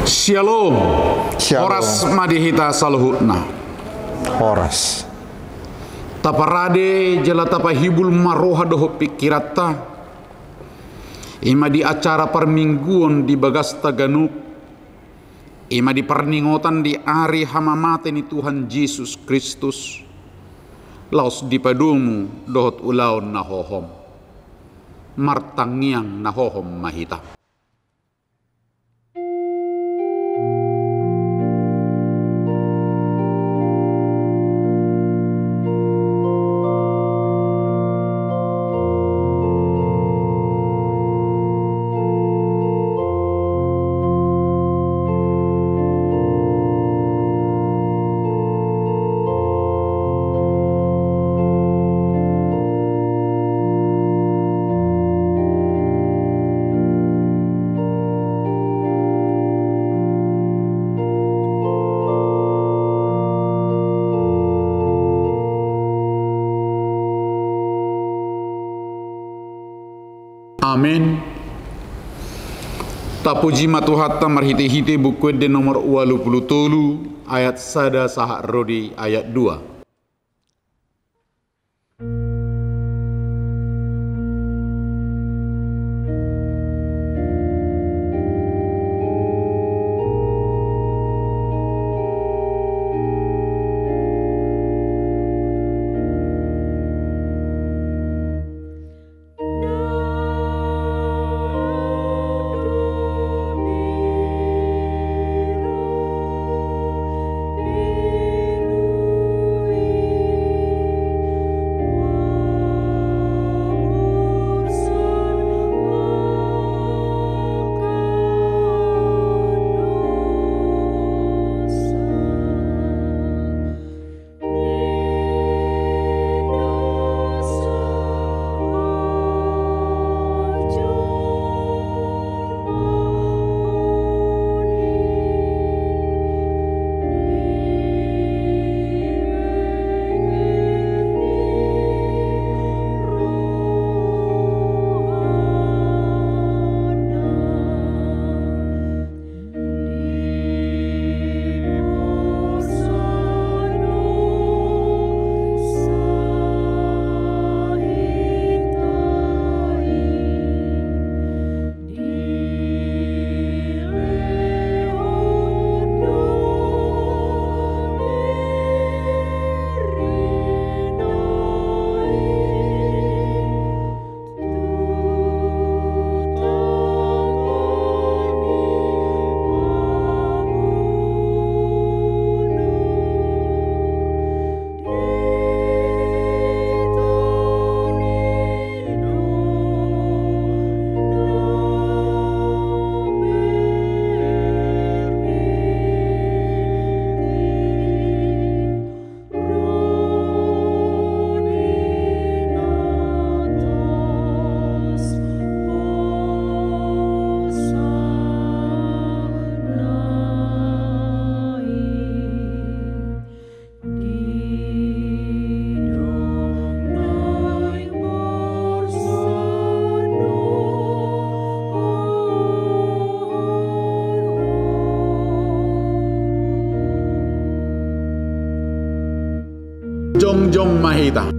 Shalom. Shalom. Horas madihita saluhutna. Horas. Taparade jela tapa hibul maroha doho pikirata. Ima di acara permingguan di Bagasta Ganuk. Ima di perningotan di hari hamamate ni Tuhan Yesus Kristus. Laos di padumu dohot ulaon nahohom. Martangiang nahohom mahita. Amin. Tapuji matuhatta marhiti-hiti buku de nomor 23 ayat sada sahak rodi ayat 2. Jong mahita.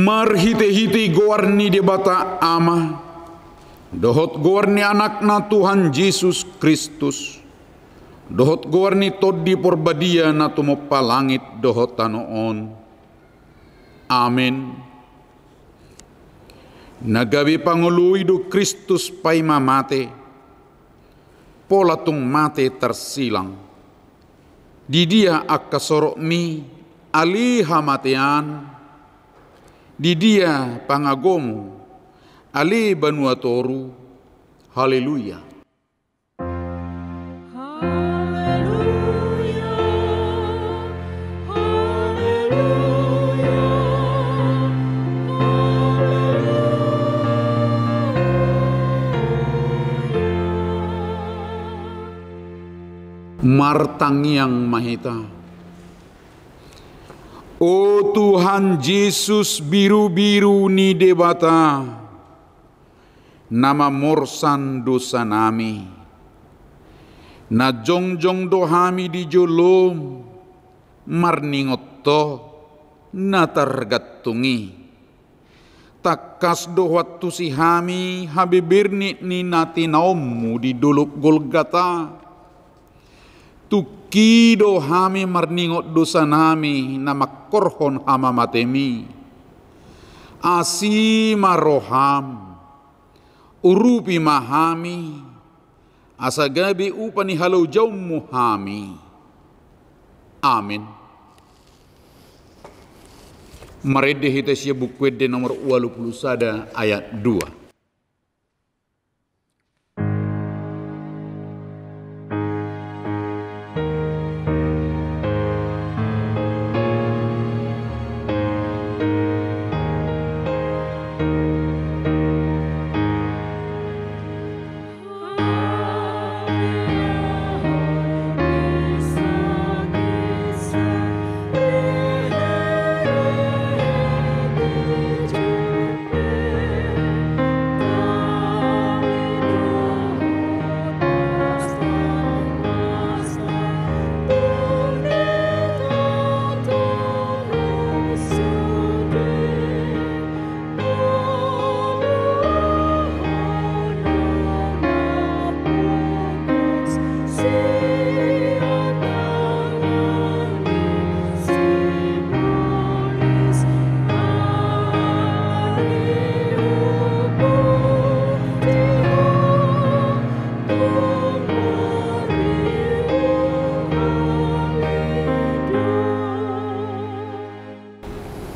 Marhite-hite goarni di bata ama, dohot goarni anakna Tuhan Yesus Kristus, dohot goarni toddi porbadia na tumopa langit dohot tanoon. Amen. Nagabi panguluy do Kristus pay mamate, pola tung mate tersilang. Di dia akasorok mi aliha matean, di dia pangagomu ali banuatoru. Haleluya. Martang yang mahita, O Tuhan Yesus biru-biru ni debata, nama morsan dosa nami, na jongjong dohami di jolom, marningoto na targatungi. Takas dohwat tu si hami habibirni ni natinaommu di dulup Golgata. Tuki do hami marningot dosa nami na makorhon hama matemi. Asi maroham urupi mahami asagabi upani halau jauh muhami. Amin. Marede hita siya bukwede nomor 21 ayat 2.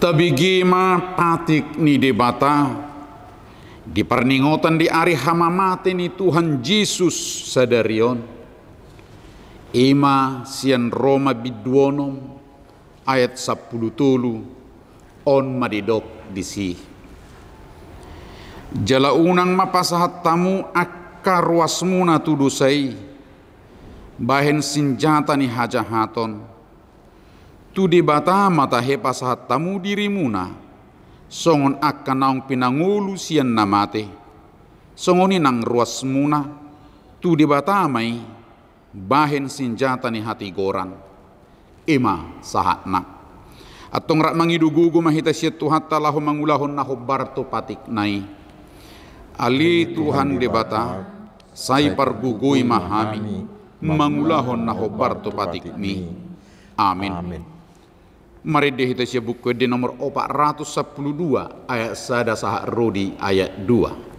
Tabigima patik ni debata di perningotan di ari hamamate ni Tuhan Yesus sadarion. Ima sian Roma biduonom ayat 10 on madidok disi. Jala unang mapasahat tamu akar wasmuna tudusai bahen sinjata ni hajahaton. Tu di bata mata he pasahat tamu dirimuna songon akan naong pinangulu sian namate songoni nang ruas muna tu di bata mai bahen sinjata ni hati goran ima sahatna atong rak mangidugugu mahita siya Tuhan talahu mangulahon naho barto patik nai ali Tuhan di bata say pargugui mahami mangulahon naho barto patik ni. Amin. Mari dihita siya buku di nomor 412 ayat sada sahak rodi ayat 2.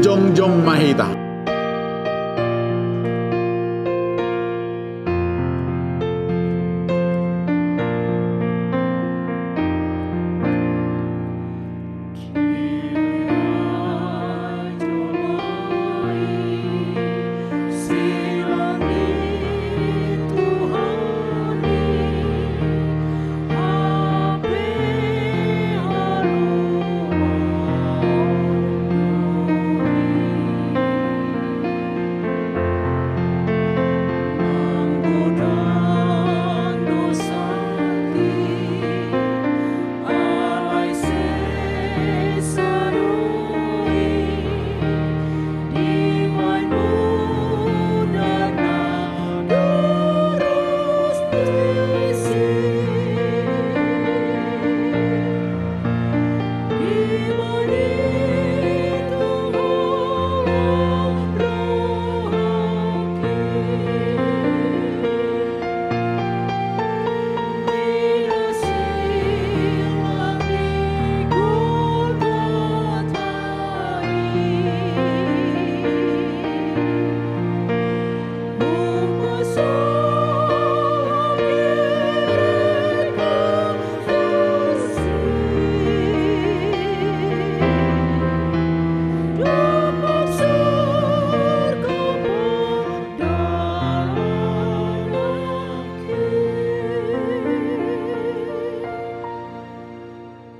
Jong mahita.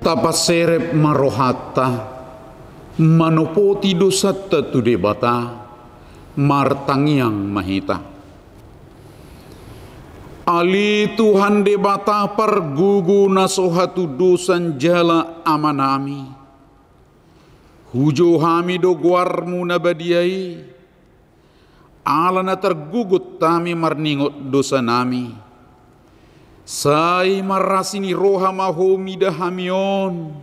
Tapaserep marohata manopoti dosatta tu debata martangiang mahita. Ali Tuhan debata pergugu nasohatu dosan jala amanami. Hujo hami do guarmu nabadiai. Alana tergugut tami marningot dosa nami. Sai marasini roha mahomi dahamion.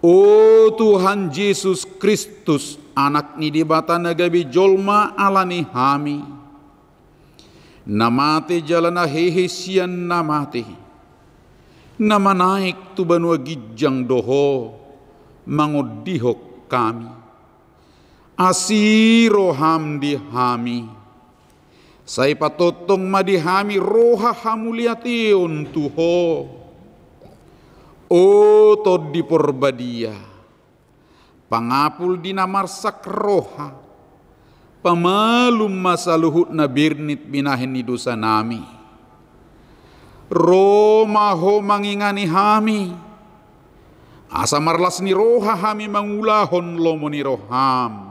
O Tuhan Yesus Kristus, anak ni debata nagabi jolma alani hami. Namate jalana hehesian namate. Nama naik tu banua gijang doho mangodihok kami. Asiro hamdi hami. Sai patotong madihami roha hamuliation tuho. O todi porbadia. Pangapul dinamarsak roha. Pamalum masaluhut na birnit binahin ni dosa nami. Roma ho mangingani hami. Asa marlas ni roha hami mangulahon lomo ni roham.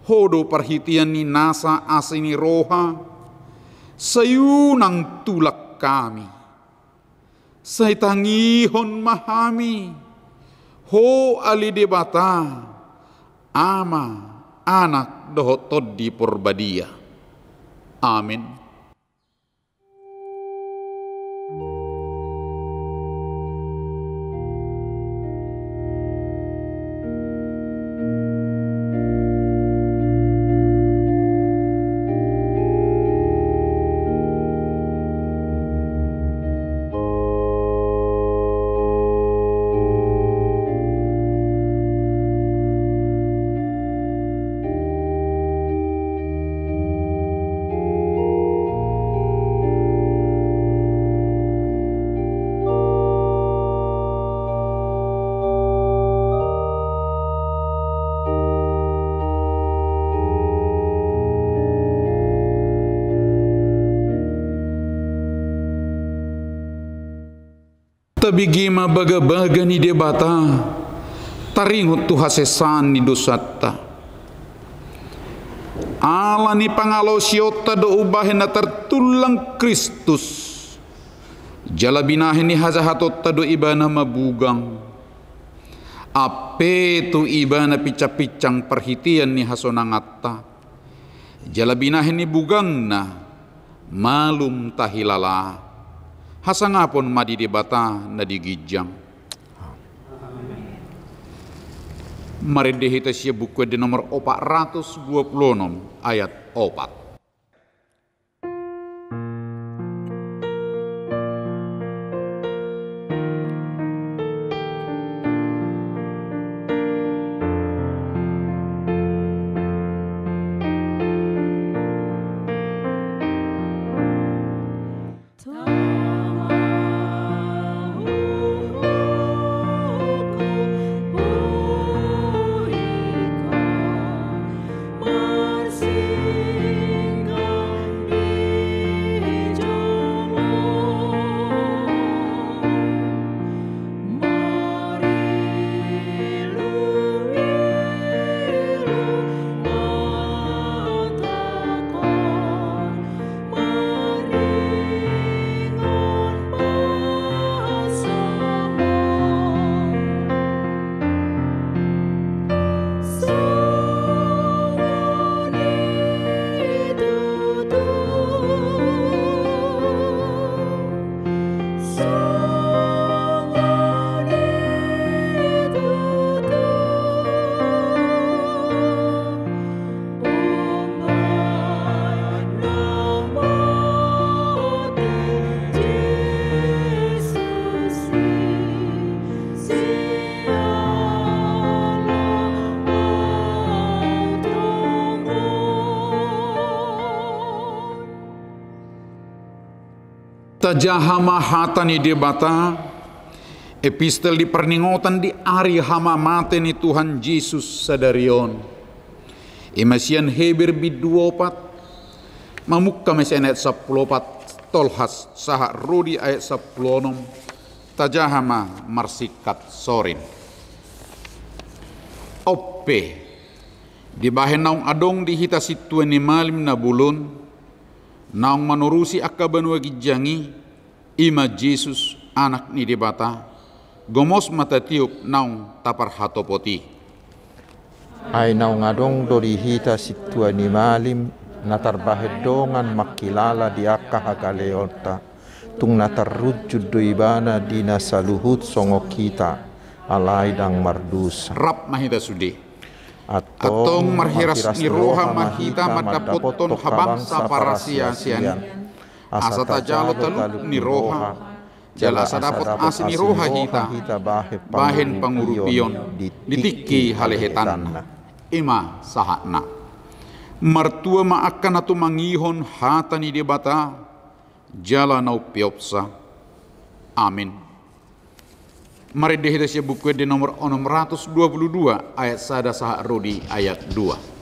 Hodo perhitian ni nasa asini roha, sayunang tulak kami. Say tangihon mahami, ho ali debata, ama anak dohotod di porbadia. Amin. Tabigi mabaga-baga ni debata taringot tu hasesan ni dosatta. Ala ni pangalo siota do ubahin na tertulang Kristus. Jala binahin ni hazahatot do ibana mabugang. Ape tu ibana pica-picang perhitian ni hasonangatta. Jala binahin ni bugang na malum tahilala. Hasangapon madidibata na digijang. Marindihita siya buku di nomor 426 ayat 4. Tajahama hatani debata epistel di perningotan di ari hama mate ni Tuhan Yesus sadarion. Imasian Heber biduopat mamukka mesian ayat 14 tolhas saha rudi ayat 10 tajahama marsikat sorin. Oppe di bahen naung adong di hita situen ni malim na bulun naung manurusi akaban wagi jangi ima Yesus anak ni debata gomos mata tiup naung tapar hatopoti. Ay naung adong dori hita situa ni malim natarbahed dongan makilala di akka hagaleota tung natarrujud do ibana di nasaluhut songo kita alay dang mardusa. Rap mahita sudi. Atong marhiras ni roha mahita madapoton habangsa para sia-sian. Asa tajalo taluk ni roha. Jala sadapot asin ni roha hita. Bahen pangurupion ditiki halehetan. Ima sahakna. Martua maakan atu mangihon hata ni debata. Jala nau piopsa. Amin. Mari dihidasya buku di nomor 622 ayat sada saha rodi ayat 2.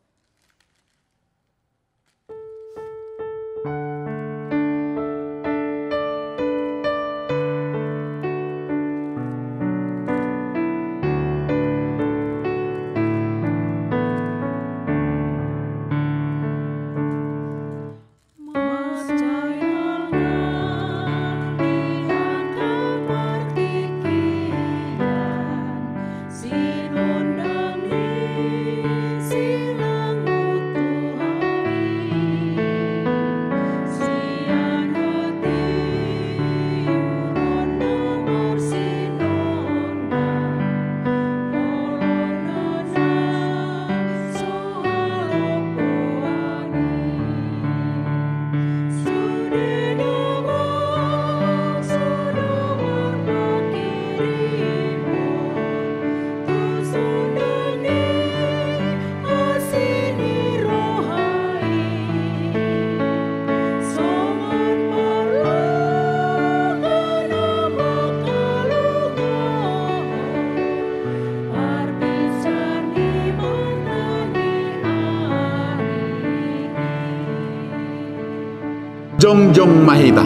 Jongjong mahita.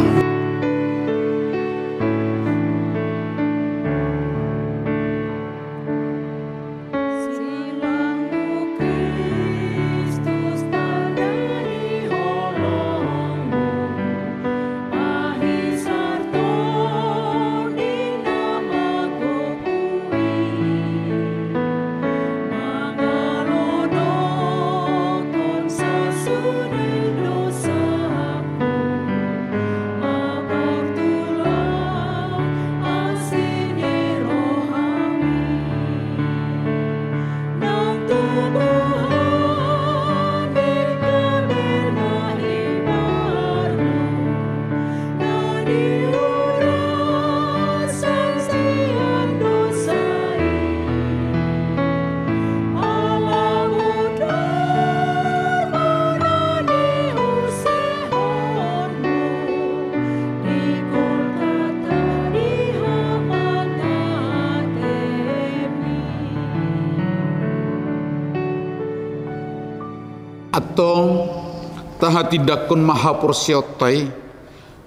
Atong taha tidakon maha porsiotai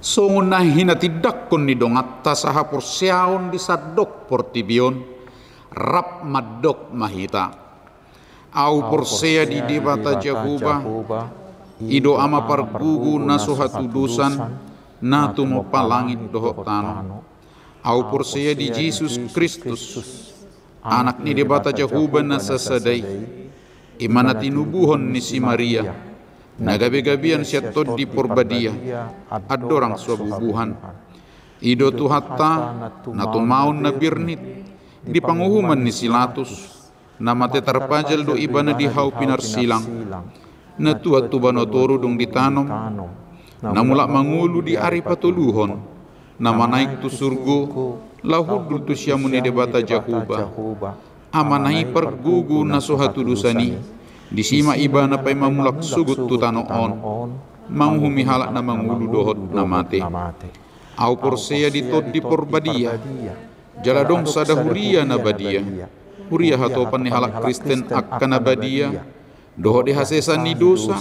songun hina tidakon ni dongatta saha porsiaon di sadok portibion rap madok mahita au porsea di debata Jehuba ido ama pargugu nasuhatu dusan natu mo palangit dohok tano au porsea di Yesus Kristus anak ni debata Jehuba nasasadai imana tinubuhon ni si Maria nagabi-gabian siya tod di porbadia adorang suabubuhan ido tuhatta natumaon na birnit di panguhuman ni Silatus na mate tarpajal do iba na di hau pinarsilang na tuhat tubanotoro dong ditanom na mula mangulu di ari patuluhon na manaik tu surgo lahudul tu siya muni debata Jehuba amanai pergugu nasuhatu dusani disima iba na pay mamulak sugut tu tanoon manghumihalak na mangulu dohot na mate Au porseya ditod di porbadia. Jaladong sada huria na badia. Huria hatopan ni halak Kristen akan badia. Doho di hasesan ni dosa.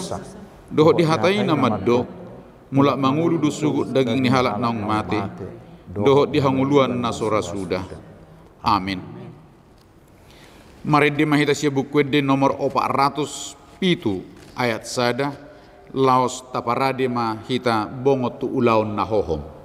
Doho di hatai na maddo. Mulak mangulu dusugut daging ni halak naung mati. Doho di hanguluan na sora sudah. Amin. Mari di mahita siya bukwede nomor 407 ayat sada. Laos taparade mahita bongot tu ulaon na hohom.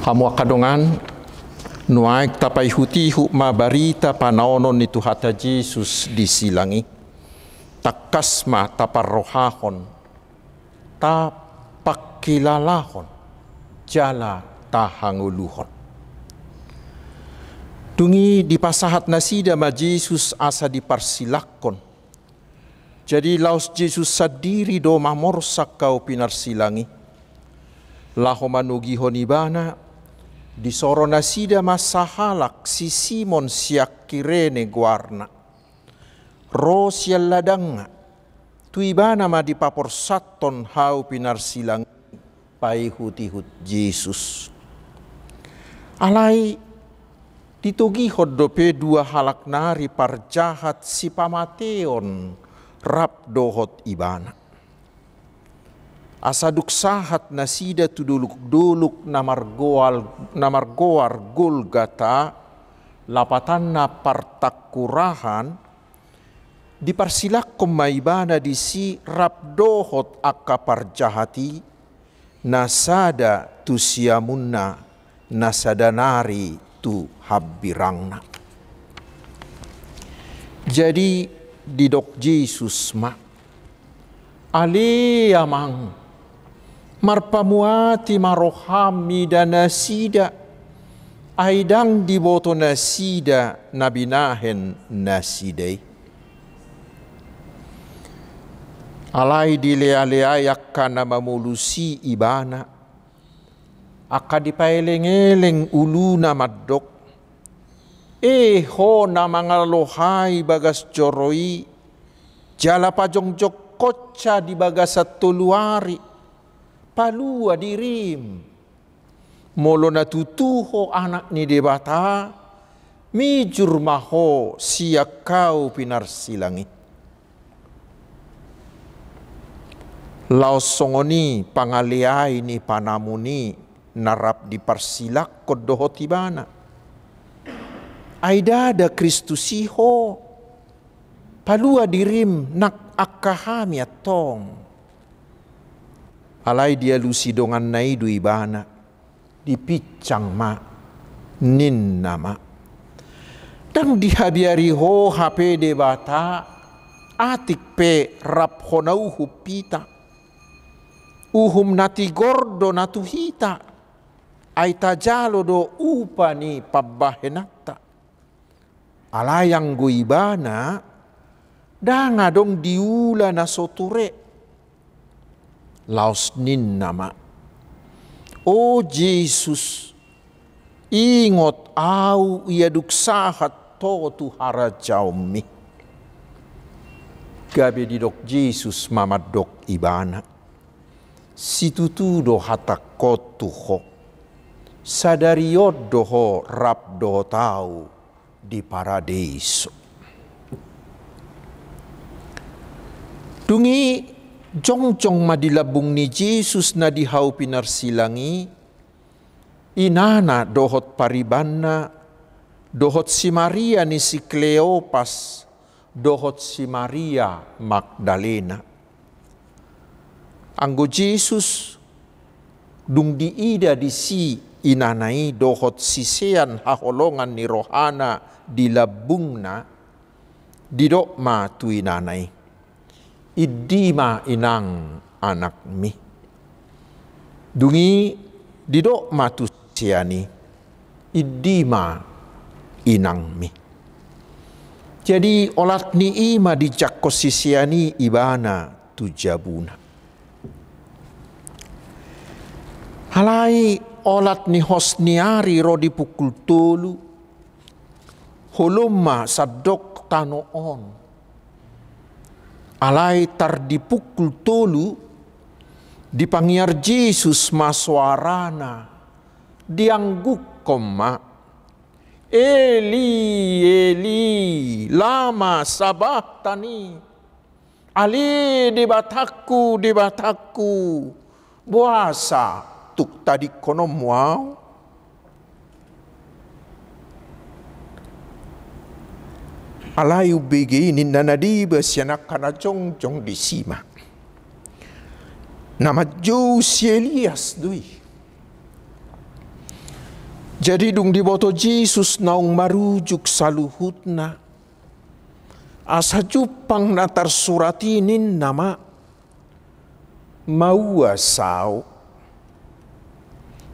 Hamu kadongan nuaik tapai huti hukma barita panaonon itu hata Yesus disilangi takasma taparrohahon ta pakilalahon jala tahanguluhon. Dungi dipasahat nasida ma Yesus asa diparsilakon. Jadi laos Yesus sadiri do mamorsak kau pinarsilangi. Laho manugihon ibana disoro nasida masahalak si Simon siak kirene guarna. Ro sial ladanga tu ibana ma dipapor saton hau pinarsilang pai hutihut Yesus. Alai ditugihod dope dua halak nari parjahat si pamateon rap dohot ibana. Asaduk sahat nasida tu duluk-duluk namargoar Golgata lapatanna partakurahan diparsilak maibana di si rabdohot akka parjahati nasada tu siamunna nasadanari tu habbirangna. Jadi didok Yesus ma ali amang marpamuati marohami dan nasida aidang diboto nasida nabinahen nasidai alai dilea-lea kana mamulusi ibana aka dipaeleng-eleng uluna maddok ho na mangalohai bagas joroi jala pajongjok koca di bagasat tuluari palua dirim molo natutuho anak ni debata mijur maho siak kau pinarsilangi laos songoni pangaliai ni panamuni narap diparsilak kodohotibana aida ada Kristusiho palua dirim nak akahami atong alai dia lusidongan naidu ibana dipicang ma nin nama dang dihabiari ho HP debata atik pe rap honau hupita uhum nati gordo natu hita aita jalo do upani pabbahenata alayang guibana danga dong diula na soture laos nin nama o Yesus ingot au iaduk sahat to tu harajaumi gabe didok Yesus mamadok ibana situtudo hatakotuho sadariodoho rabdo tau di paradiso dungi jongjong madilabung ni Yesus na dihau pinarsilangi inana dohot paribanna, dohot si Maria ni si Kleopas, dohot si Maria Magdalena. Anggo Jesus dung diida di si inanai dohot sisean haholongan ni rohana di labungna, didok ma tu inanai. Idima inang anak mi. Dungi didok ma tu siani. Idima inang mi. Jadi olat ni ima di jakko sisiani ibana tu jabuna. Halai olat ni hosniari rodi pukul tolu. Holoma sadok tanoon. Alai tar di pukul tolu dipangiar Yesus maswarana diangguk koma Eli Eli lama sabachthani, ali di bataku buasa tuk tadi konom wow. Alayu begini nanadiba sianak kana jong di sima. Nama Jose Elias dui. Jadi dung diboto Jesus naung marujuk saluhutna. Asa jupang natar suratinin nama maua sao.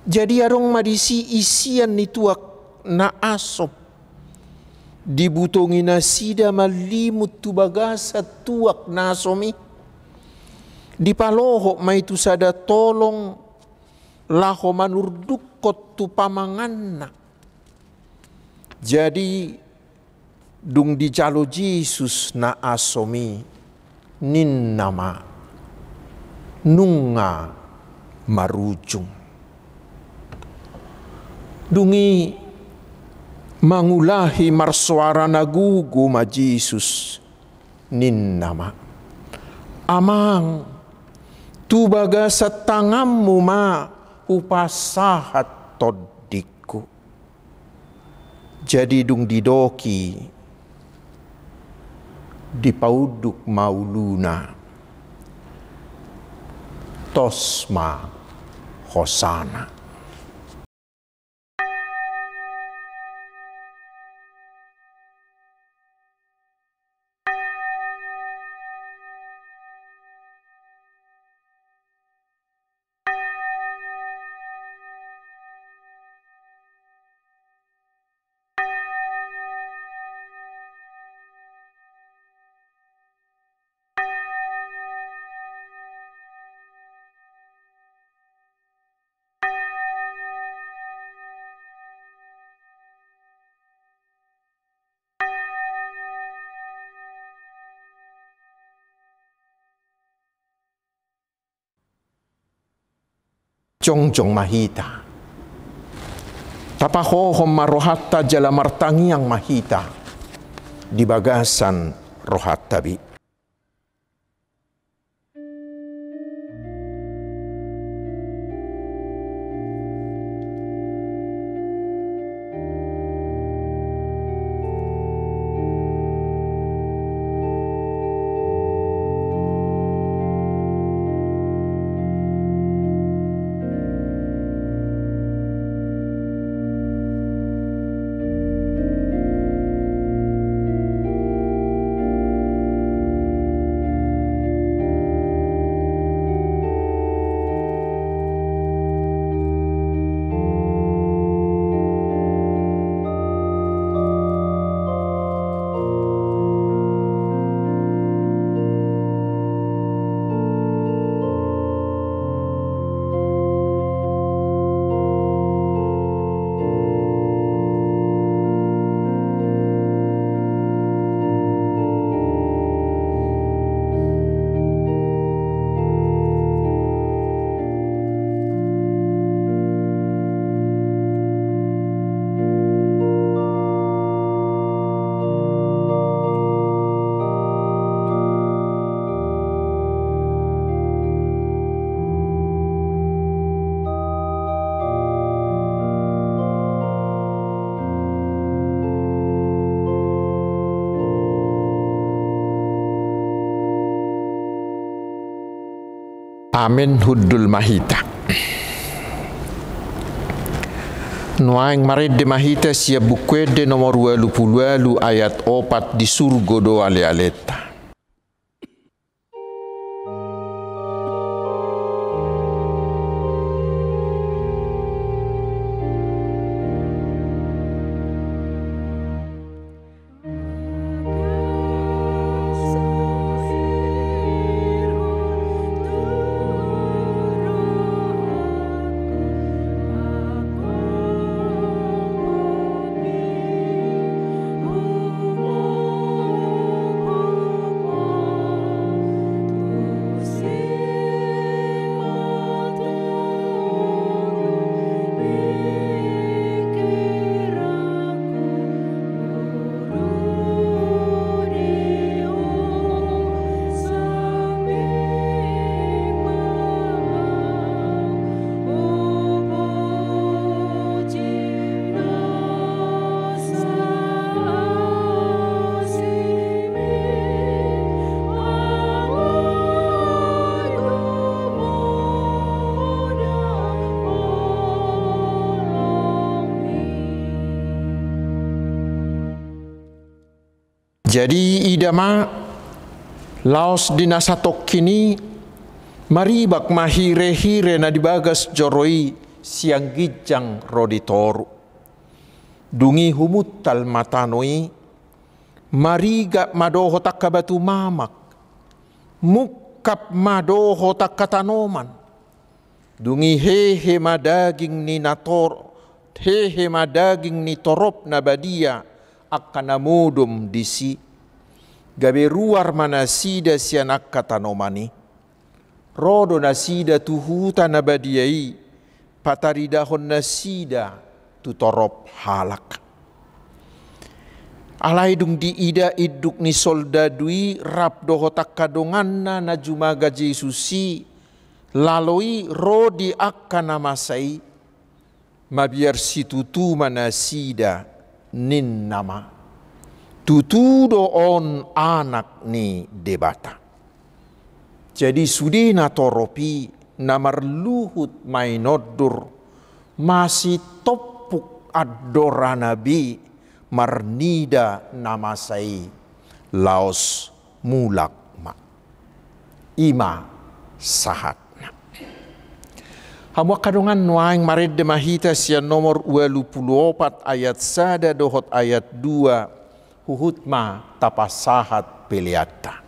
Jadi arong madisi isian nituak na asop. Dibutongi nasida malimut tu bagasa tuak nasomi. Dipaloho maitu sada tolong laho manurdukot tu pamanganna. Jadi dung dijalo Jesus na asomi nin nama nunga marujung. Dungi mangulahi marsuara nagugu ma Jesus nin nama. Amang tu bagasa tangammu ma upasahat toddiku. Jadi dung didoki dipauduk mauluna tosma hosana. Jongjong mahita. Tapahohom marohatta jala martangiang mahita. Di bagasan rohat tabi. Amin huddul mahita. Nuaing marid de mahita sia bukwede nomor 28 ayat 4 di surga do ale-aleta. Jadi idama laos dinasatok kini maribak mahire-hire na dibagas joroi siang gijang roditoru. Dungi humut tal matanoi mariga madoho takabatu mamak mukap madoho takatanoman. Dungi hehe madaging ni nator hehe madaging ni torop na badia akan namudum disi gabe ruar manasida sianak katanomani rodo nasida tuhuta nabadiai pataridahon nasida tutorop halak alaidung di ida iduk ni soldadui rap doho takadonganna na jumaga Jesusi laloi rodi akan namasai mabiar situtu manasida nin nama tutudo on anak ni debata. Jadi sudina toropi namar luhut mainodur masih topuk adora nabi marnida namasai laos mulak ma ima sahat. Hamu kadungan nuaing marid de mahita sia nomor 24 ayat sada dohot ayat 2 huhut ma tapasahat peliata.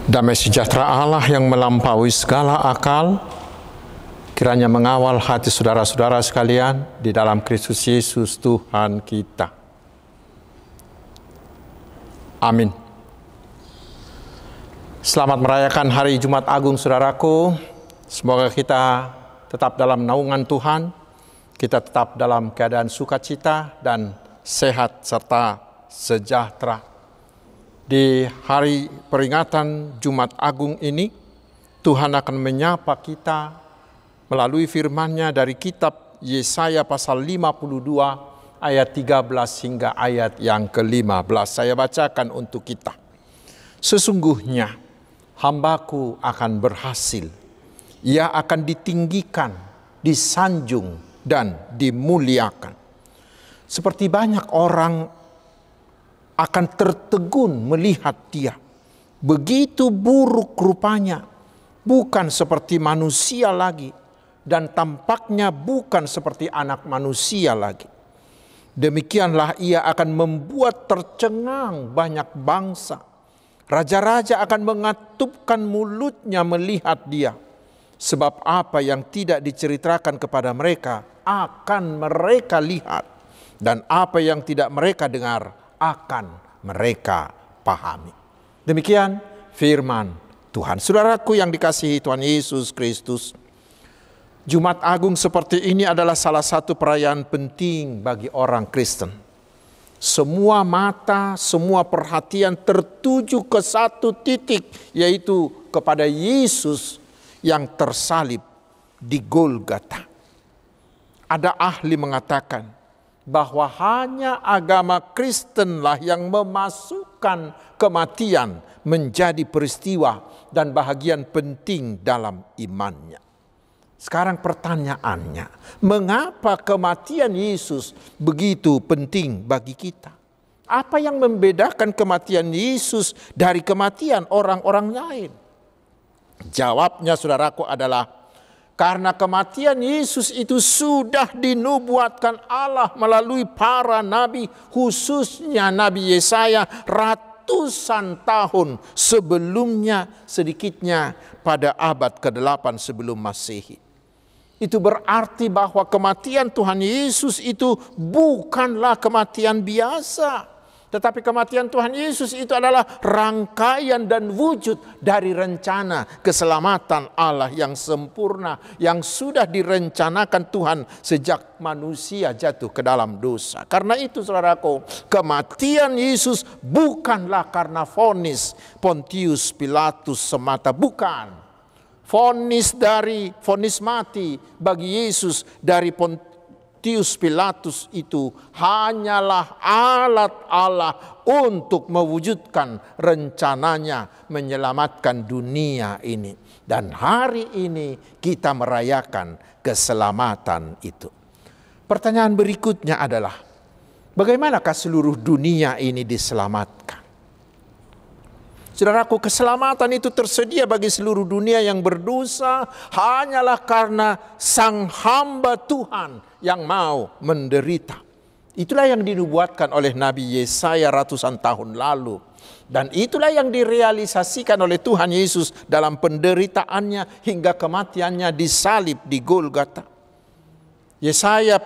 Damai sejahtera Allah yang melampaui segala akal, kiranya mengawal hati saudara-saudara sekalian di dalam Kristus Yesus Tuhan kita. Amin. Selamat merayakan Hari Jumat Agung, saudaraku. Semoga kita tetap dalam naungan Tuhan, kita tetap dalam keadaan sukacita dan sehat serta sejahtera. Di hari peringatan Jumat Agung ini, Tuhan akan menyapa kita melalui firman-Nya dari kitab Yesaya pasal 52 ayat 13 hingga ayat yang ke-15. Saya bacakan untuk kita. Sesungguhnya hambaku akan berhasil. Ia akan ditinggikan, disanjung, dan dimuliakan. Seperti banyak orang akan tertegun melihat dia. Begitu buruk rupanya, bukan seperti manusia lagi, dan tampaknya bukan seperti anak manusia lagi. Demikianlah ia akan membuat tercengang banyak bangsa. Raja-raja akan mengatupkan mulutnya melihat dia. Sebab apa yang tidak diceritakan kepada mereka akan mereka lihat, dan apa yang tidak mereka dengar akan mereka pahami. Demikian firman Tuhan. Saudaraku yang dikasihi Tuhan Yesus Kristus, Jumat Agung seperti ini adalah salah satu perayaan penting bagi orang Kristen. Semua mata, semua perhatian tertuju ke satu titik, yaitu kepada Yesus yang tersalib di Golgota. Ada ahli mengatakan bahwa hanya agama Kristenlah yang memasukkan kematian menjadi peristiwa dan bahagian penting dalam imannya. Sekarang pertanyaannya, mengapa kematian Yesus begitu penting bagi kita? Apa yang membedakan kematian Yesus dari kematian orang-orang lain? Jawabnya, saudaraku, adalah karena kematian Yesus itu sudah dinubuatkan Allah melalui para nabi, khususnya Nabi Yesaya ratusan tahun sebelumnya, sedikitnya pada abad ke-8 sebelum Masehi. Itu berarti bahwa kematian Tuhan Yesus itu bukanlah kematian biasa. Tetapi kematian Tuhan Yesus itu adalah rangkaian dan wujud dari rencana keselamatan Allah yang sempurna, yang sudah direncanakan Tuhan sejak manusia jatuh ke dalam dosa. Karena itu, saudaraku, kematian Yesus bukanlah karena vonis Pontius Pilatus semata, bukan. Vonis mati bagi Yesus dari Pontius Pilatus itu hanyalah alat Allah untuk mewujudkan rencananya menyelamatkan dunia ini. Dan hari ini kita merayakan keselamatan itu. Pertanyaan berikutnya adalah, bagaimanakah seluruh dunia ini diselamatkan? Saudaraku, keselamatan itu tersedia bagi seluruh dunia yang berdosa hanyalah karena sang hamba Tuhan yang mau menderita. Itulah yang dinubuatkan oleh Nabi Yesaya ratusan tahun lalu. Dan itulah yang direalisasikan oleh Tuhan Yesus dalam penderitaannya hingga kematiannya disalib di Golgota. Yesaya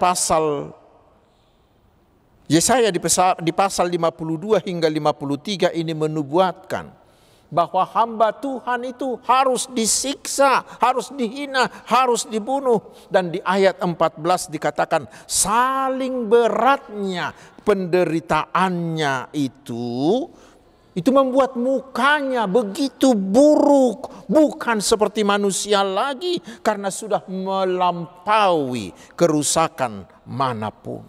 di pasal 52 hingga 53 ini menubuatkan bahwa hamba Tuhan itu harus disiksa, harus dihina, harus dibunuh. Dan di ayat 14 dikatakan saling beratnya penderitaannya itu membuat mukanya begitu buruk, bukan seperti manusia lagi karena sudah melampaui kerusakan manapun.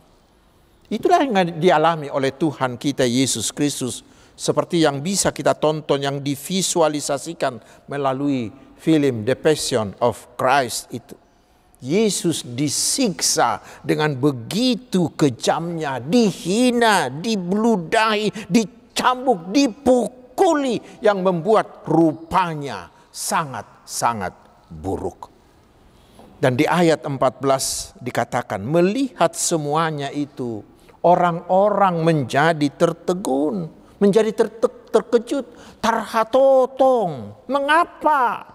Itulah yang dialami oleh Tuhan kita Yesus Kristus, seperti yang bisa kita tonton, yang divisualisasikan melalui film The Passion of Christ itu. Yesus disiksa dengan begitu kejamnya, dihina, dibeludahi, dicambuk, dipukuli, yang membuat rupanya sangat-sangat buruk. Dan di ayat 14 dikatakan, melihat semuanya itu, orang-orang menjadi tertegun, menjadi terkejut, tarhatotong. Mengapa?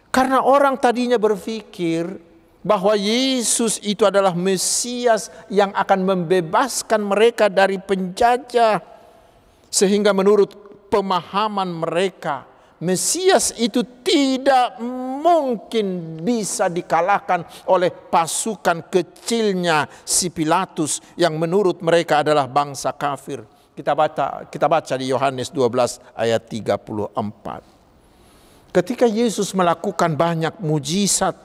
Karena orang tadinya berpikir bahwa Yesus itu adalah Mesias yang akan membebaskan mereka dari penjajah. Sehingga menurut pemahaman mereka, Mesias itu tidak mungkin bisa dikalahkan oleh pasukan kecilnya si Pilatus yang menurut mereka adalah bangsa kafir. Kita baca di Yohanes 12 ayat 34. Ketika Yesus melakukan banyak mujizat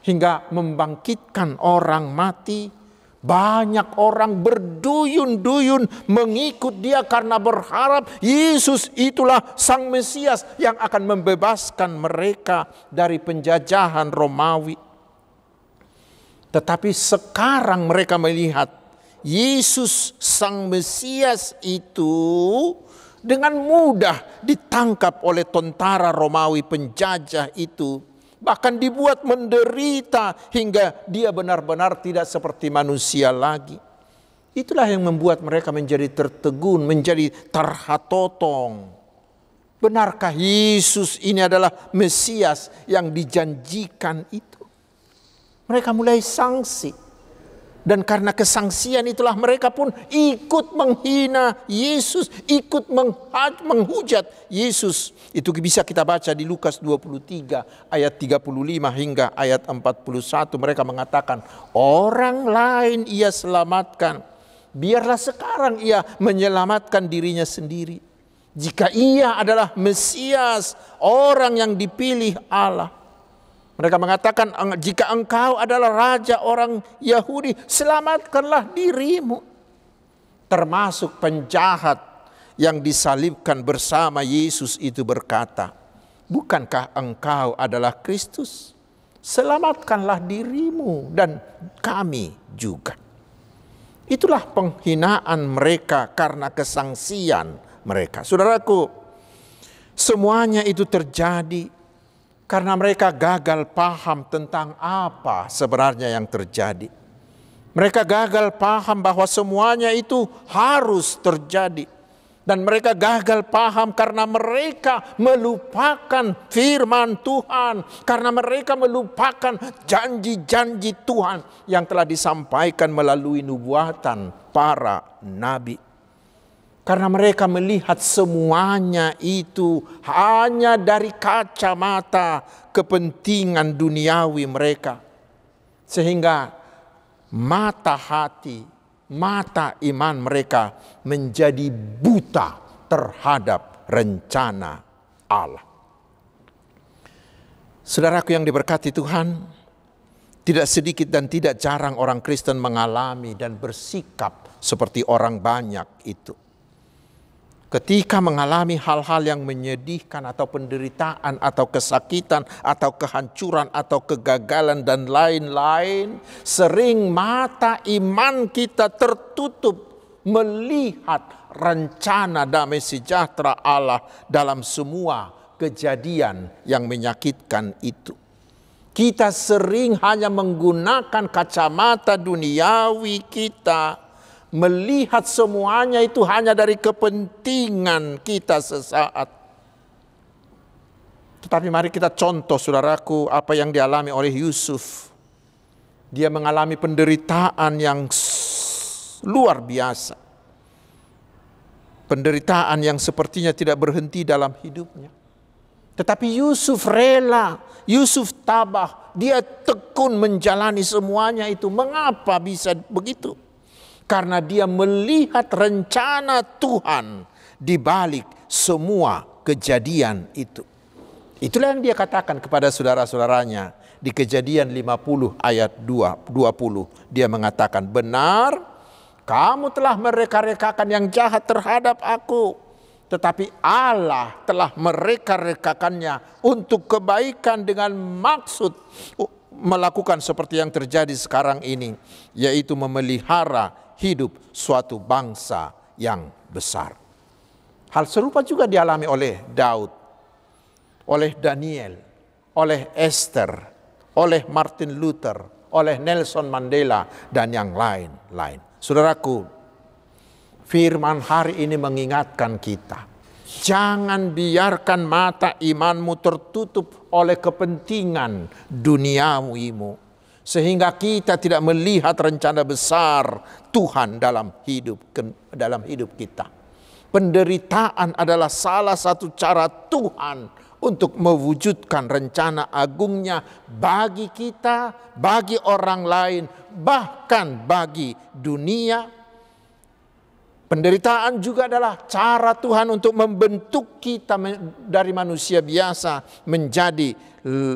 hingga membangkitkan orang mati, banyak orang berduyun-duyun mengikut dia karena berharap Yesus itulah Sang Mesias yang akan membebaskan mereka dari penjajahan Romawi. Tetapi sekarang mereka melihat Yesus Sang Mesias itu dengan mudah ditangkap oleh tentara Romawi penjajah itu. Bahkan dibuat menderita hingga dia benar-benar tidak seperti manusia lagi. Itulah yang membuat mereka menjadi tertegun, menjadi tarhatotong. Benarkah Yesus ini adalah Mesias yang dijanjikan itu? Mereka mulai sangsi. Dan karena kesangsian itulah mereka pun ikut menghina Yesus, ikut menghujat Yesus. Itu bisa kita baca di Lukas 23 ayat 35 hingga ayat 41. Mereka mengatakan, orang lain ia selamatkan, biarlah sekarang ia menyelamatkan dirinya sendiri. Jika ia adalah Mesias, orang yang dipilih Allah. Mereka mengatakan, jika engkau adalah raja orang Yahudi, selamatkanlah dirimu. Termasuk penjahat yang disalibkan bersama Yesus itu berkata, bukankah engkau adalah Kristus? Selamatkanlah dirimu dan kami juga. Itulah penghinaan mereka karena kesangsian mereka. Saudaraku, semuanya itu terjadi karena mereka gagal paham tentang apa sebenarnya yang terjadi. Mereka gagal paham bahwa semuanya itu harus terjadi. Dan mereka gagal paham karena mereka melupakan firman Tuhan. Karena mereka melupakan janji-janji Tuhan yang telah disampaikan melalui nubuatan para nabi. Karena mereka melihat semuanya itu hanya dari kacamata kepentingan duniawi mereka. Sehingga mata hati, mata iman mereka menjadi buta terhadap rencana Allah. Saudaraku yang diberkati Tuhan, tidak sedikit dan tidak jarang orang Kristen mengalami dan bersikap seperti orang banyak itu. Ketika mengalami hal-hal yang menyedihkan atau penderitaan atau kesakitan atau kehancuran atau kegagalan dan lain-lain, sering mata iman kita tertutup melihat rencana damai sejahtera Allah dalam semua kejadian yang menyakitkan itu. Kita sering hanya menggunakan kacamata duniawi kita, melihat semuanya itu hanya dari kepentingan kita sesaat. Tetapi mari kita contoh saudaraku apa yang dialami oleh Yusuf. Dia mengalami penderitaan yang luar biasa. Penderitaan yang sepertinya tidak berhenti dalam hidupnya. Tetapi Yusuf rela, Yusuf tabah, dia tekun menjalani semuanya itu. Mengapa bisa begitu? Karena dia melihat rencana Tuhan di balik semua kejadian itu. Itulah yang dia katakan kepada saudara-saudaranya di Kejadian 50 ayat 20. Dia mengatakan, benar kamu telah mereka-rekakan yang jahat terhadap aku. Tetapi Allah telah mereka-rekakannya untuk kebaikan dengan maksud melakukan seperti yang terjadi sekarang ini. Yaitu memelihara hidup suatu bangsa yang besar. Hal serupa juga dialami oleh Daud, oleh Daniel, oleh Esther, oleh Martin Luther, oleh Nelson Mandela, dan yang lain-lain. Saudaraku, firman hari ini mengingatkan kita Jangan biarkan mata imanmu tertutup oleh kepentingan duniawimu, sehingga kita tidak melihat rencana besar Tuhan dalam hidup kita. Penderitaan adalah salah satu cara Tuhan untuk mewujudkan rencana agungnya bagi kita, bagi orang lain, bahkan bagi dunia. Penderitaan juga adalah cara Tuhan untuk membentuk kita dari manusia biasa menjadi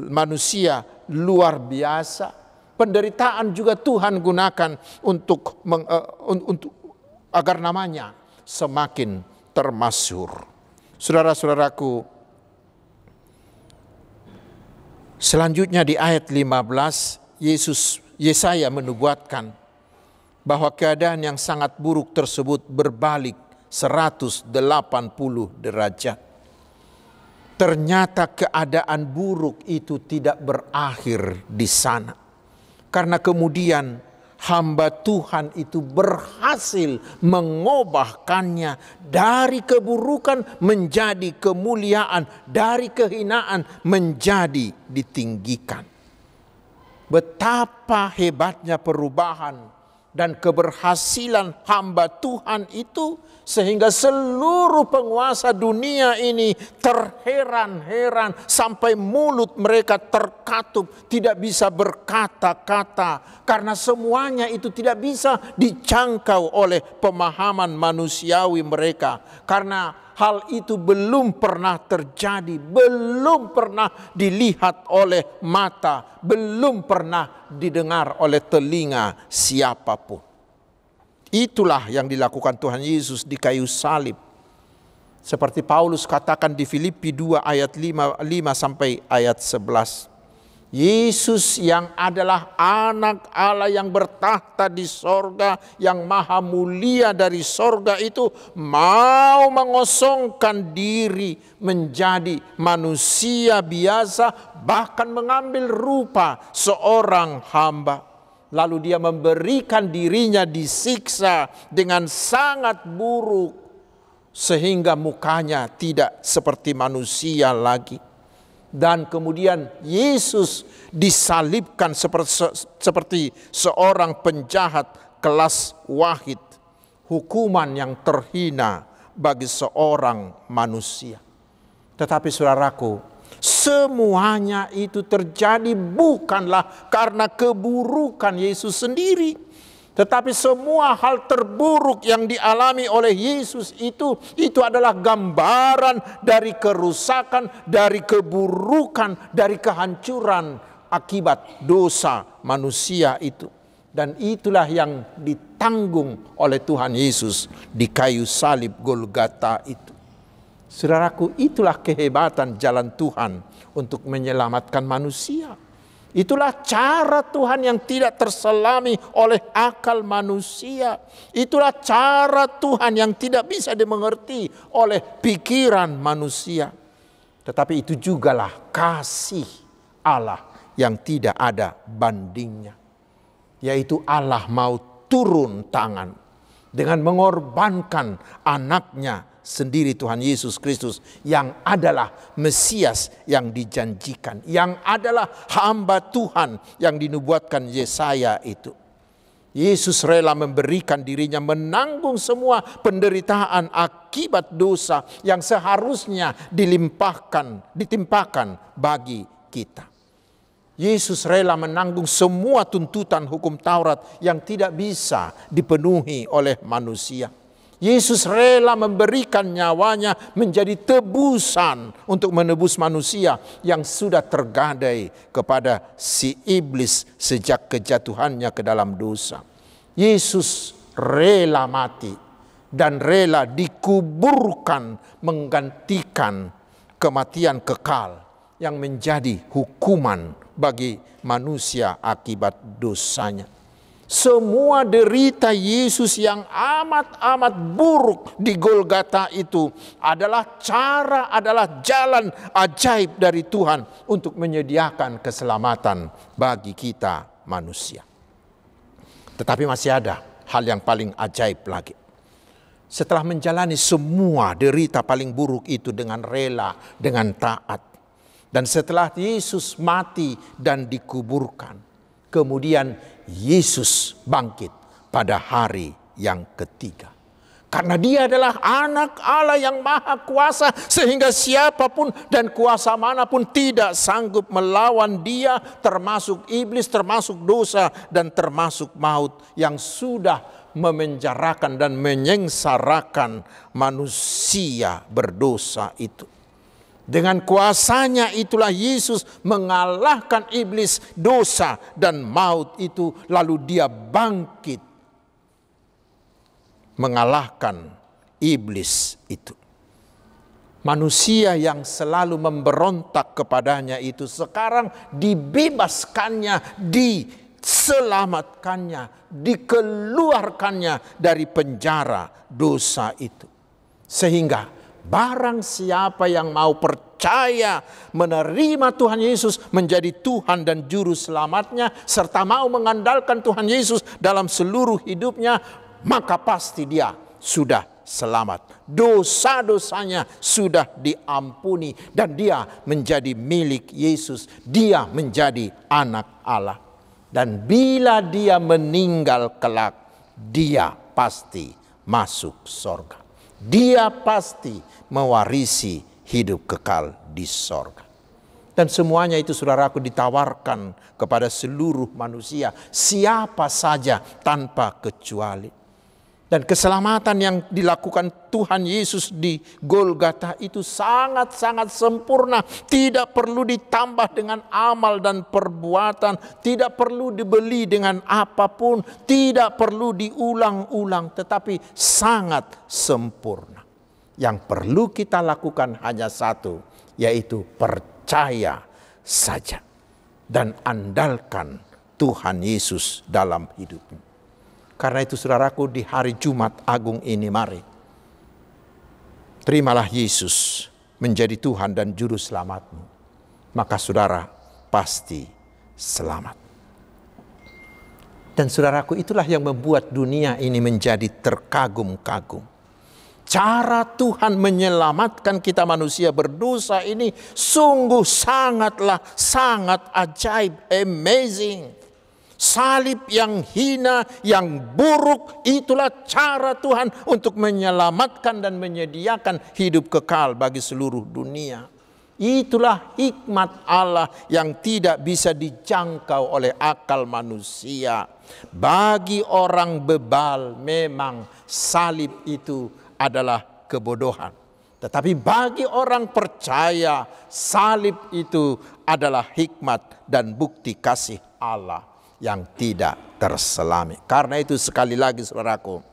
manusia luar biasa. Penderitaan juga Tuhan gunakan untuk agar namanya semakin termasyhur. Saudara-saudaraku, selanjutnya di ayat 15, Yesaya menubuatkan bahwa keadaan yang sangat buruk tersebut berbalik 180 derajat. Ternyata keadaan buruk itu tidak berakhir di sana. Karena kemudian hamba Tuhan itu berhasil mengubahkannya dari keburukan menjadi kemuliaan, dari kehinaan menjadi ditinggikan. Betapa hebatnya perubahan dan keberhasilan hamba Tuhan itu, sehingga seluruh penguasa dunia ini terheran-heran sampai mulut mereka terkatup, tidak bisa berkata-kata, karena semuanya itu tidak bisa dijangkau oleh pemahaman manusiawi mereka, karena hal itu belum pernah terjadi, belum pernah dilihat oleh mata, belum pernah didengar oleh telinga siapapun. Itulah yang dilakukan Tuhan Yesus di kayu salib. Seperti Paulus katakan di Filipi 2 ayat 5 sampai ayat 11. Yesus yang adalah anak Allah yang bertahta di sorga, yang maha mulia dari sorga itu, mau mengosongkan diri menjadi manusia biasa, bahkan mengambil rupa seorang hamba. Lalu dia memberikan dirinya disiksa dengan sangat buruk, sehingga mukanya tidak seperti manusia lagi. Dan kemudian Yesus disalibkan seperti seorang penjahat kelas wahid. Hukuman yang terhina bagi seorang manusia. Tetapi saudaraku, semuanya itu terjadi bukanlah karena keburukan Yesus sendiri. Tetapi semua hal terburuk yang dialami oleh Yesus itu adalah gambaran dari kerusakan, dari keburukan, dari kehancuran akibat dosa manusia itu. Dan itulah yang ditanggung oleh Tuhan Yesus di kayu salib Golgota itu. Saudaraku, itulah kehebatan jalan Tuhan untuk menyelamatkan manusia. Itulah cara Tuhan yang tidak terselami oleh akal manusia. Itulah cara Tuhan yang tidak bisa dimengerti oleh pikiran manusia. Tetapi itu jugalah kasih Allah yang tidak ada bandingnya. Yaitu Allah mau turun tangan dengan mengorbankan anaknya sendiri, Tuhan Yesus Kristus, yang adalah Mesias yang dijanjikan, yang adalah hamba Tuhan yang dinubuatkan Yesaya itu. Yesus rela memberikan dirinya menanggung semua penderitaan akibat dosa yang seharusnya ditimpakan bagi kita. Yesus rela menanggung semua tuntutan hukum Taurat yang tidak bisa dipenuhi oleh manusia. Yesus rela memberikan nyawanya menjadi tebusan untuk menebus manusia yang sudah tergadai kepada si iblis sejak kejatuhannya ke dalam dosa. Yesus rela mati dan rela dikuburkan menggantikan kematian kekal yang menjadi hukuman bagi manusia akibat dosanya. Semua derita Yesus yang amat buruk di Golgota itu adalah jalan ajaib dari Tuhan untuk menyediakan keselamatan bagi kita manusia. Tetapi masih ada hal yang paling ajaib lagi. setelah menjalani semua derita paling buruk itu dengan rela, dengan taat. Dan setelah Yesus mati dan dikuburkan, kemudian Yesus bangkit pada hari yang ketiga. Karena dia adalah anak Allah yang maha kuasa, sehingga siapapun dan kuasa manapun tidak sanggup melawan dia, termasuk iblis, termasuk dosa, dan termasuk maut yang sudah memenjarakan dan menyengsarakan manusia berdosa itu. Dengan kuasanya itulah Yesus mengalahkan iblis, dosa, dan maut itu, lalu dia bangkit mengalahkan iblis itu. Manusia yang selalu memberontak kepadanya itu sekarang dibebaskannya, diselamatkannya, dikeluarkannya dari penjara dosa itu. Sehingga barang siapa yang mau percaya menerima Tuhan Yesus menjadi Tuhan dan Juru Selamatnya, serta mau mengandalkan Tuhan Yesus dalam seluruh hidupnya, maka pasti dia sudah selamat. Dosa-dosanya sudah diampuni dan dia menjadi milik Yesus. Dia menjadi anak Allah. Dan bila dia meninggal kelak, dia pasti masuk sorga. Dia pasti mewarisi hidup kekal di sorga. Dan semuanya itu, saudaraku, ditawarkan kepada seluruh manusia, siapa saja tanpa kecuali. Dan keselamatan yang dilakukan Tuhan Yesus di Golgota itu sangat-sangat sempurna. Tidak perlu ditambah dengan amal dan perbuatan. Tidak perlu dibeli dengan apapun. Tidak perlu diulang-ulang. Tetapi sangat sempurna. Yang perlu kita lakukan hanya satu, yaitu percaya saja. Dan andalkan Tuhan Yesus dalam hidupmu. Karena itu, saudaraku, di hari Jumat Agung ini, mari terimalah Yesus menjadi Tuhan dan Juru Selamatmu. Maka saudara pasti selamat. Dan saudaraku, itulah yang membuat dunia ini menjadi terkagum-kagum. Cara Tuhan menyelamatkan kita manusia berdosa ini sungguh sangat ajaib, amazing. Salib yang hina, yang buruk, itulah cara Tuhan untuk menyelamatkan dan menyediakan hidup kekal bagi seluruh dunia. Itulah hikmat Allah yang tidak bisa dijangkau oleh akal manusia. Bagi orang bebal memang salib itu adalah kebodohan. Tetapi bagi orang percaya, salib itu adalah hikmat dan bukti kasih Allah yang tidak terselami. Karena itu, sekali lagi saudaraku,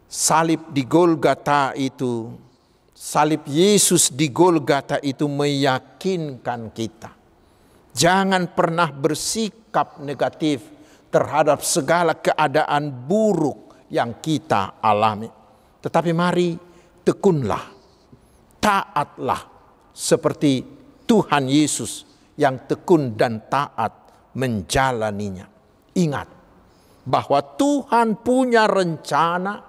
salib di Golgota itu, salib Yesus di Golgota itu meyakinkan kita. Jangan pernah bersikap negatif terhadap segala keadaan buruk yang kita alami. Tetapi mari tekunlah, taatlah seperti Tuhan Yesus yang tekun dan taat menjalaninya. Ingat bahwa Tuhan punya rencana,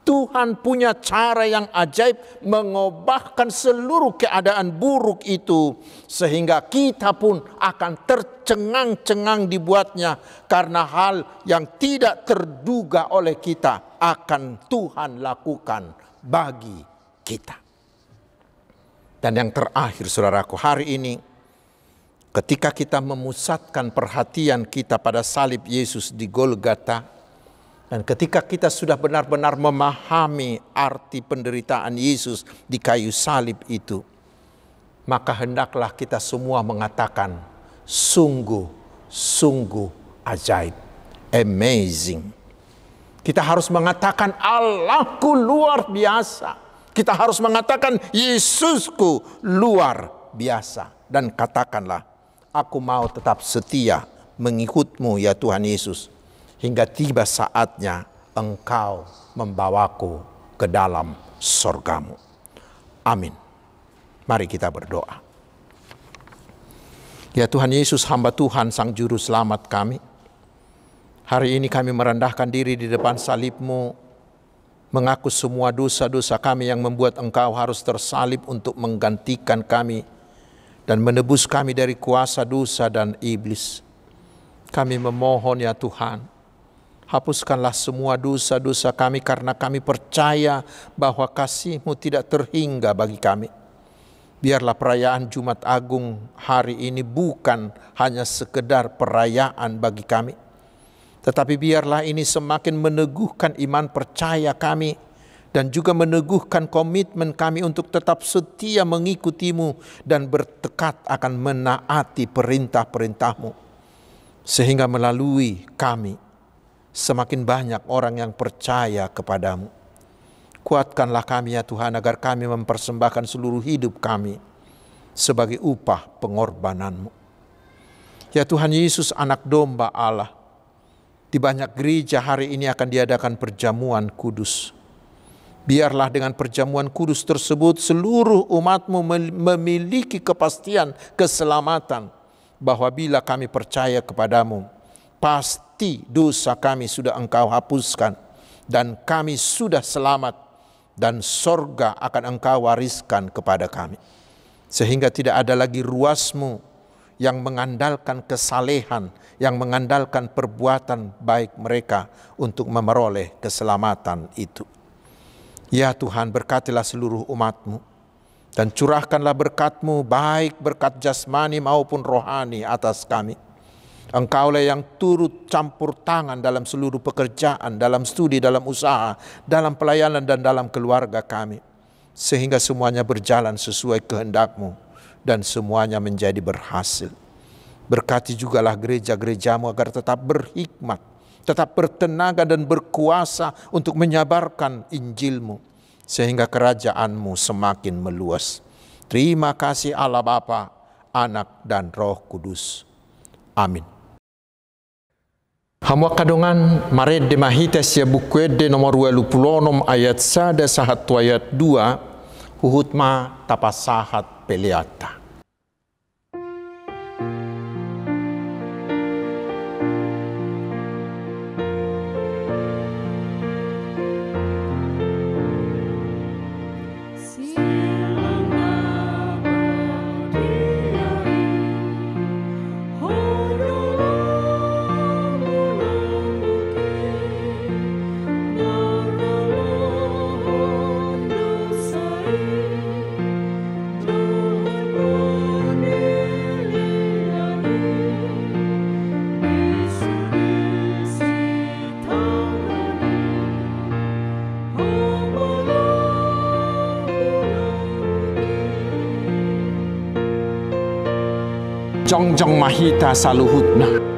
Tuhan punya cara yang ajaib mengubahkan seluruh keadaan buruk itu, sehingga kita pun akan tercengang-cengang dibuatnya, karena hal yang tidak terduga oleh kita akan Tuhan lakukan bagi kita. Dan yang terakhir, saudaraku, hari ini ketika kita memusatkan perhatian kita pada salib Yesus di Golgota, dan ketika kita sudah benar-benar memahami arti penderitaan Yesus di kayu salib itu, maka hendaklah kita semua mengatakan, sungguh ajaib, amazing. Kita harus mengatakan, Allahku luar biasa. Kita harus mengatakan, Yesusku luar biasa. Dan katakanlah, aku mau tetap setia mengikut-Mu ya Tuhan Yesus, hingga tiba saatnya Engkau membawaku ke dalam sorga-Mu. Amin. Mari kita berdoa. Ya Tuhan Yesus, hamba Tuhan, Sang Juru Selamat kami, hari ini kami merendahkan diri di depan salib-Mu mengaku semua dosa-dosa kami yang membuat Engkau harus tersalib untuk menggantikan kami dan menebus kami dari kuasa dosa dan iblis. Kami memohon ya Tuhan, hapuskanlah semua dosa-dosa kami karena kami percaya bahwa kasih-Mu tidak terhingga bagi kami. Biarlah perayaan Jumat Agung hari ini bukan hanya sekedar perayaan bagi kami, tetapi biarlah ini semakin meneguhkan iman percaya kami dan juga meneguhkan komitmen kami untuk tetap setia mengikuti-Mu dan bertekad akan menaati perintah-perintah-Mu. Sehingga melalui kami semakin banyak orang yang percaya kepadamu. Kuatkanlah kami ya Tuhan agar kami mempersembahkan seluruh hidup kami sebagai upah pengorbanan-Mu. Ya Tuhan Yesus, anak domba Allah, di banyak gereja hari ini akan diadakan perjamuan kudus. Biarlah dengan perjamuan kudus tersebut seluruh umat-Mu memiliki kepastian keselamatan bahwa bila kami percaya kepadamu, pasti dosa kami sudah Engkau hapuskan dan kami sudah selamat dan sorga akan Engkau wariskan kepada kami. Sehingga tidak ada lagi ruas-Mu yang mengandalkan kesalehan, yang mengandalkan perbuatan baik mereka untuk memperoleh keselamatan itu. Ya Tuhan, berkatilah seluruh umat-Mu dan curahkanlah berkat-Mu, baik berkat jasmani maupun rohani atas kami. Engkaulah yang turut campur tangan dalam seluruh pekerjaan, dalam studi, dalam usaha, dalam pelayanan dan dalam keluarga kami. Sehingga semuanya berjalan sesuai kehendak-Mu dan semuanya menjadi berhasil. Berkati jugalah gereja-gereja-Mu agar tetap berhikmat, tetap bertenaga dan berkuasa untuk menyabarkan Injil-Mu. Sehingga kerajaan-Mu semakin meluas. Terima kasih Allah Bapa, Anak dan Roh Kudus. Amin. Hamwa kadongan mared de mahita sia bukwede nomor 26 ayat 1 sahat ayat 2 huhutma tapasahat peleata. Jongjong mahita saluhutna.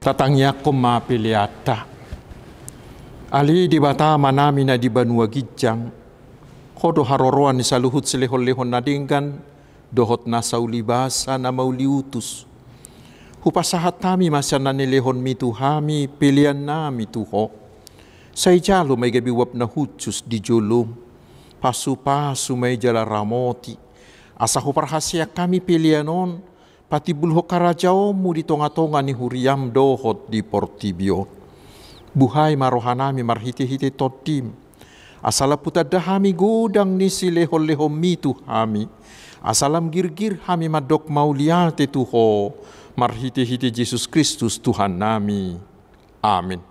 Tatangnya koma piliata. Ali di bata manami na di banua gijang. Kodo haroroan ni saluhut selehon-lehon nadinggan. Dohot na saulibasa na mauliutus. Hupasahat nami masya na nilehon mituhami pilihan nami tuho. Say jalo may gabiwap na hutsus di julum. Pasu-pasu may jala ramoti. Asa huparhasya kami pilihanon. Pati bulho karajaomu di tonga-tonga ni huriam dohot di portibio. Buhay marohanami marhiti-hiti totim. Asala putadahami godang ni sileho-leho mitu hami. Asalam girgir hami madok mauliate tuho. Marhiti-hiti Yesus Kristus Tuhan nami. Amin.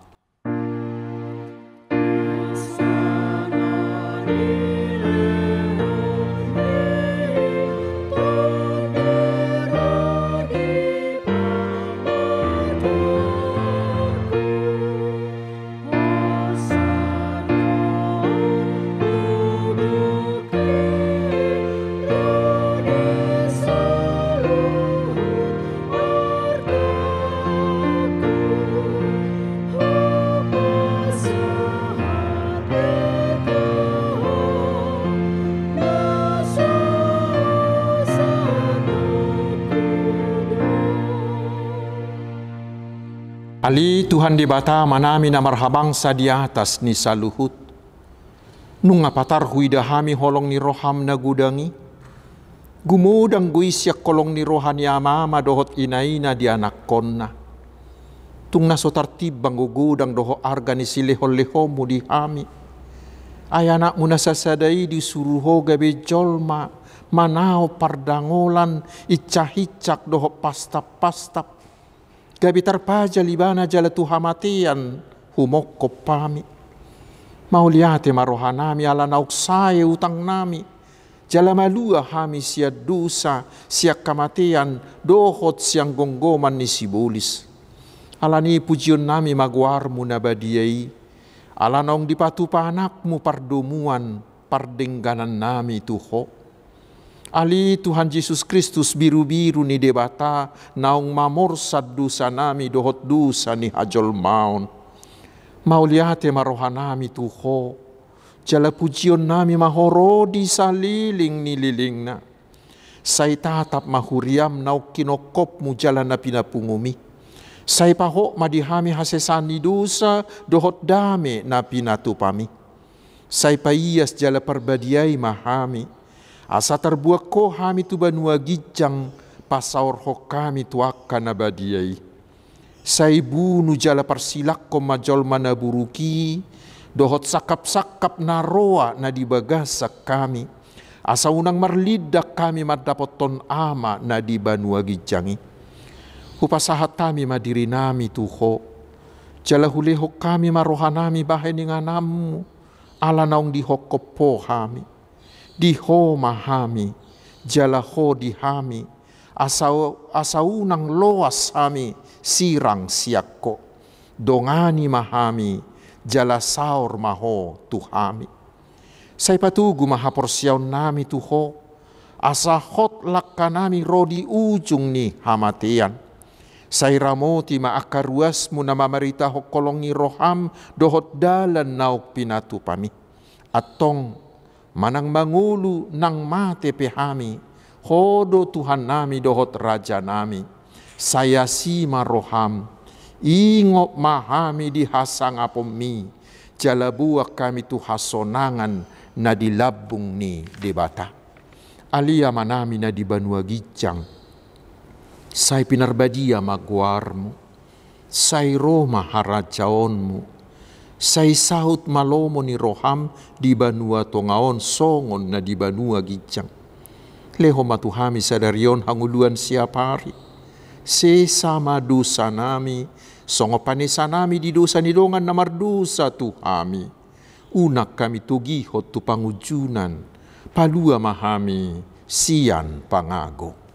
Ali Tuhan di bata manami na marhabangsa di atas ni saluhut. Nung apatar huidahami holong ni roham na gudangi. Gumudang guisyak kolong ni rohan ni amama dohot inaina di anak konna. Tung nasotartib bang gugudang doho arga ni silehol-lehom mo di hami. Ay anak mo nasasadai di suruho gabi jolma. Manao pardangolan icah-icak doho pastap-pastap. Gabi tarpaja libana jala tuhamatian humokko pami. Mauliate marohanami ala nauksaye utang nami. Jala malua hami siya dusa siya kamatian dohot siyang gonggoman ni sibulis. Ala ni pujion nami magwarmu na badiyai. Ala naong dipatupa anakmu pardumuan pardengganan nami tuho. Ali Tuhan Yesus Kristus biru-biru ni debata naong mamorsad dusa nami dohot dusa ni hajol maun. Mauliate marohanami tuho. Jala pujion nami mahorodi sa liling ni liling na. Say tatap mahuriam naok kinokop mu jala na pinapungumi. Say paho madihami hasesan ni dusa dohot dame na pinatupami. Say paiyas jala parbadiay mahami. Asa terbuat ko hami tu banua gijang pasaur ho kami tuaka na badiyai. Saibu nu jala persilak ko majol mana buruki dohot sakap-sakap na roa na dibagasak kami. Asa unang marlidak kami madapot ton ama na di banua gijangi. Hupasahat kami madiri nami tuho. Jala huleho kami marohanami bahay ni nganamu. Ala naong dihokopo kami. Diho mahami, jala ho dihami, asaunang loas hami, sirang siakko, dongani mahami, jala saur maho tuhami. Say patugu mahaporsyaw nami tuho, asa hot lakka nami rodi ujung ni hamatian. Say ramoti maakaruas mo na mamarita ho kolongi roham, dohot dalan nauk pinatupami. Atong manang mangulu nang mate pehami, hodo Tuhan nami dohot raja nami. Saya si maroham, ingop mahami di hasang apomi, jalabuak kami tu hasonangan na dilabung ni debata. Alia manami na di banua gijang, say pinarbadia magwarmu, say roma harajaonmu, say sahut malomo ni roham di banua tongaon songon na di banua gijang. Leho matuhami sadarion hanguluan siap hari. Sesama dosa nami, songo panesa nami di dosa nidongan na mardosa tuhami. Unak kami tugihot tu pangujunan, palua mahami sian pangago.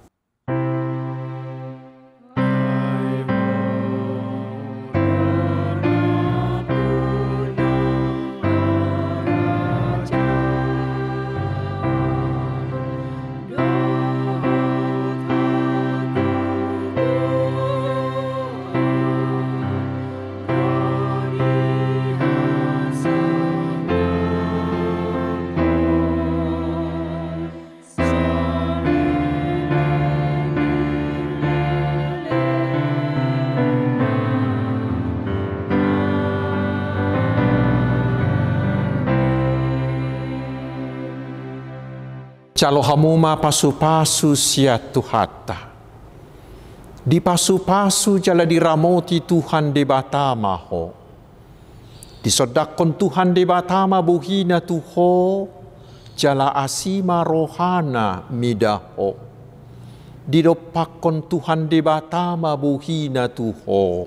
Calo hamuma pasu-pasu sia tuhata. Di pasu-pasu jala diramoti Tuhan de batama ho. Disodakon Tuhan de batama buhina tuho. Jala asima rohana midaho. Didopakon Tuhan de batama buhina tuho.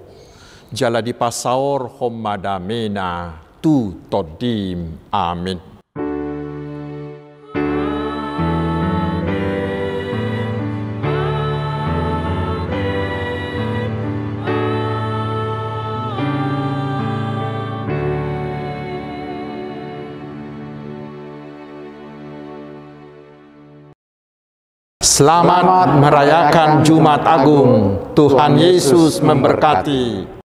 Jala di pasaor homadamena tu todim. Amin. Selamat merayakan Jumat Agung. Tuhan Yesus memberkati.